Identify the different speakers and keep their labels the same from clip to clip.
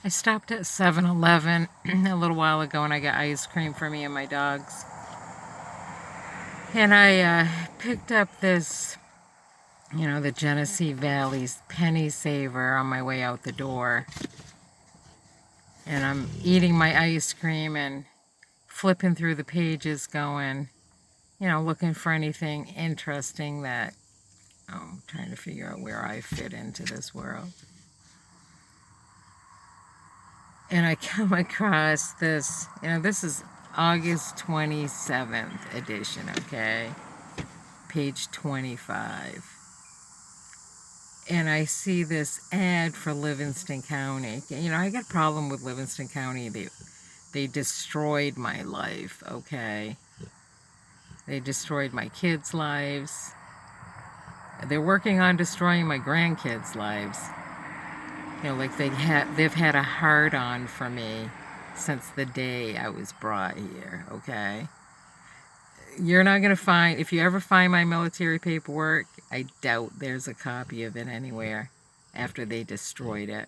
Speaker 1: I stopped at 7-Eleven a little while ago and I got ice cream for me and my dogs. And I picked up this, the Genesee Valley's Penny Saver on my way out the door. And I'm eating my ice cream and flipping through the pages going, looking for anything interesting that I'm trying to figure out where I fit into this world. And I come across this, this is August 27th edition, okay? Page 25. And I see this ad for Livingston County. I got a problem with Livingston County. They destroyed my life, okay? They destroyed my kids' lives. They're working on destroying my grandkids' lives. Like they've had a hard-on for me since the day I was brought here, okay? You're not going to find, if you ever find my military paperwork, I doubt there's a copy of it anywhere after they destroyed it.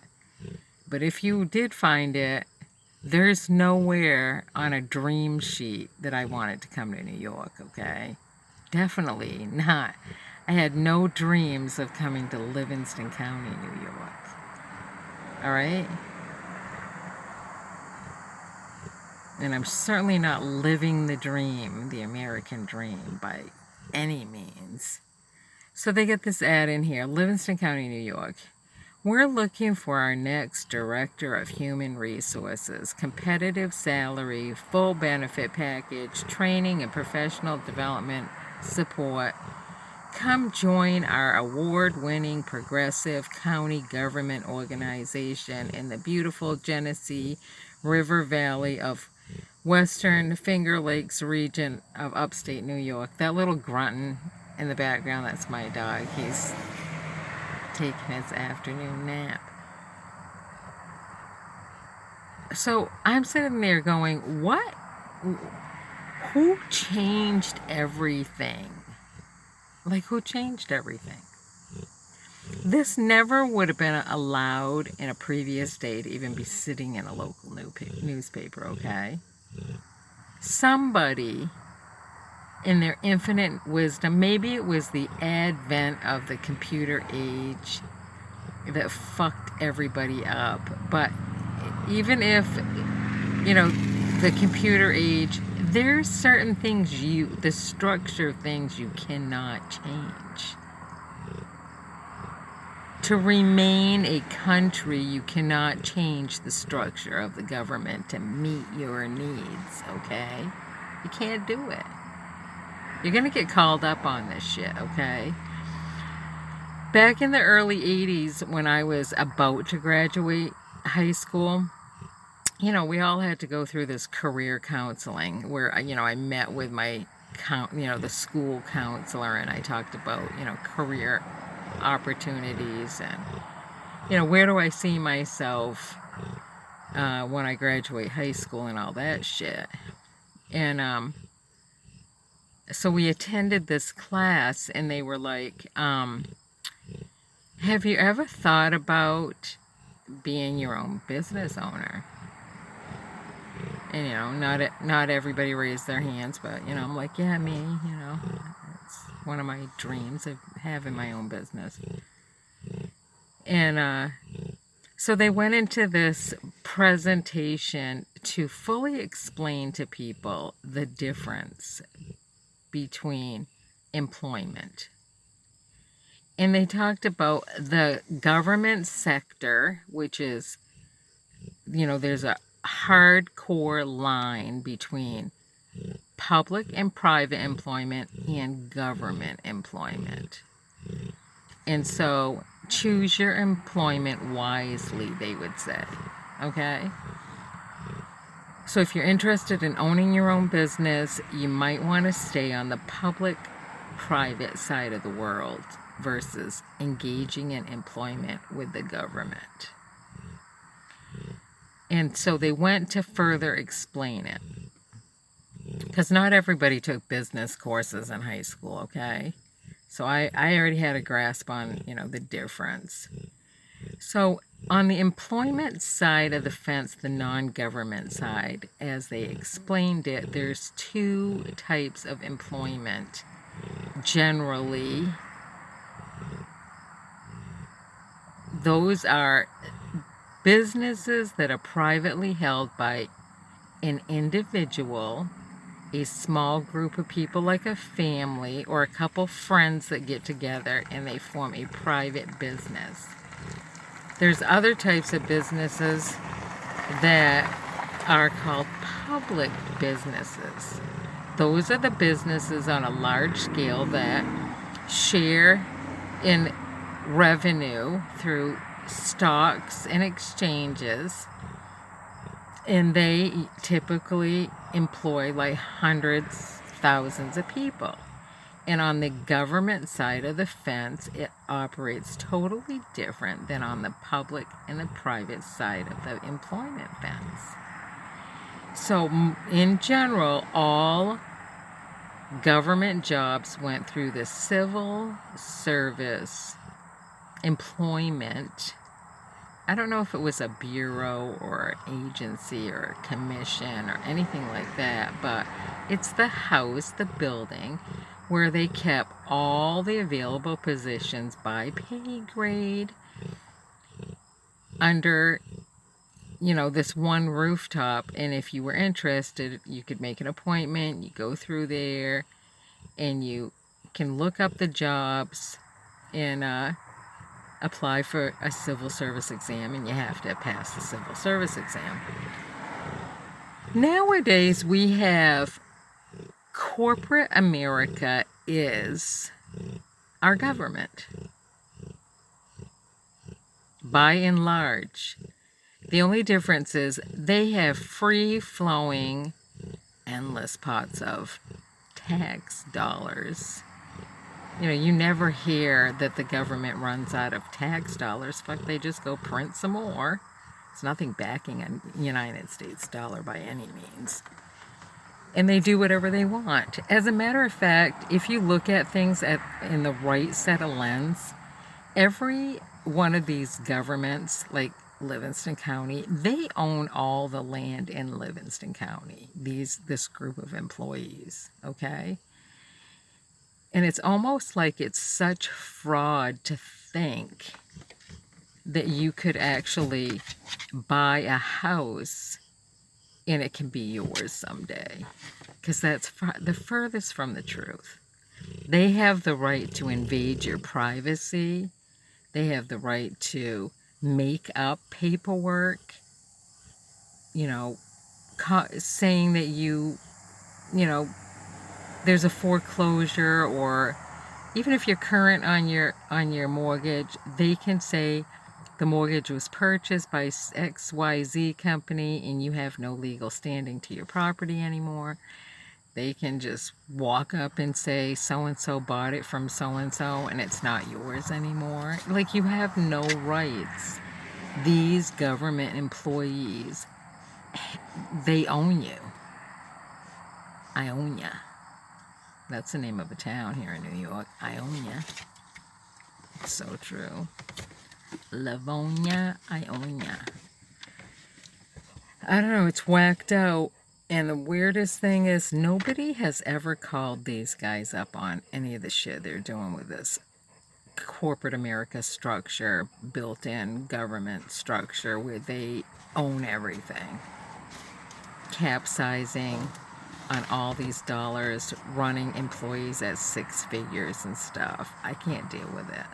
Speaker 1: But if you did find it, there's nowhere on a dream sheet that I wanted to come to New York, okay? Definitely not. I had no dreams of coming to Livingston County, New York. All right? And I'm certainly not living the dream, the American dream, by any means. So they get this ad in here, Livingston County, New York. We're looking for our next Director of Human Resources, competitive salary, full benefit package, training and professional development support. Come join our award-winning progressive county government organization in the beautiful Genesee River Valley of Western Finger Lakes region of upstate New York. That little grunting in the background, that's my dog. He's taking his afternoon nap. So I'm sitting there going, what? Who changed everything? Like, who changed everything? This never would have been allowed in a previous day to even be sitting in a local newspaper, okay? Somebody, in their infinite wisdom, maybe it was the advent of the computer age that fucked everybody up, but even if, the computer age, there's certain things the structure of things you cannot change. To remain a country, you cannot change the structure of the government to meet your needs, okay? You can't do it. You're going to get called up on this shit, okay? Back in the early 80s, when I was about to graduate high school, we all had to go through this career counseling where, I met with my, the school counselor, and I talked about, career opportunities and, where do I see myself when I graduate high school and all that shit. And so we attended this class, and they were like, have you ever thought about being your own business owner? And, not everybody raised their hands, but, I'm like, yeah, me, it's one of my dreams of having my own business. And so they went into this presentation to fully explain to people the difference between employment. And they talked about the government sector, which is, there's a hardcore line between public and private employment and government employment. And so choose your employment wisely, they would say, okay? So if you're interested in owning your own business, you might want to stay on the public-private side of the world versus engaging in employment with the government. And so they went to further explain it. Because not everybody took business courses in high school, okay? So I already had a grasp on, the difference. So On the employment side of the fence, the non-government side, as they explained it, there's two types of employment. Generally, those are businesses that are privately held by an individual, a small group of people like a family, or a couple friends that get together and they form a private business. There's other types of businesses that are called public businesses. Those are the businesses on a large scale that share in revenue through stocks and exchanges, and they typically employ like hundreds, thousands of people. And on the government side of the fence, it operates totally different than on the public and the private side of the employment fence. So in general, all government jobs went through the civil service employment. I don't know if it was a bureau or agency or a commission or anything like that, but it's the house, the building, where they kept all the available positions by pay grade under, this one rooftop. And if you were interested, you could make an appointment, you go through there, and you can look up the jobs and apply for a civil service exam, and you have to pass the civil service exam. Nowadays, we have corporate America is our government, by and large. The only difference is they have free-flowing, endless pots of tax dollars. You never hear that the government runs out of tax dollars. In fact, they just go print some more. There's nothing backing a United States dollar by any means. And they do whatever they want. As a matter of fact, if you look at things in the right set of lens, every one of these governments, like Livingston County, they own all the land in Livingston County, this group of employees, okay? And it's almost like it's such fraud to think that you could actually buy a house and it can be yours someday, because that's the furthest from the truth. They have the right to invade your privacy. They have the right to make up paperwork, saying that there's a foreclosure, or even if you're current on your mortgage, they can say the mortgage was purchased by XYZ company and you have no legal standing to your property anymore. They can just walk up and say so-and-so bought it from so-and-so and it's not yours anymore. Like, you have no rights. These government employees, they own you. I own ya. That's the name of a town here in New York. Ionia. It's so true. Livonia, Ionia. I don't know, it's whacked out. And the weirdest thing is, nobody has ever called these guys up on any of the shit they're doing with this corporate America structure, built-in government structure where they own everything. Capsizing on all these dollars, running employees at six figures and stuff. I can't deal with it.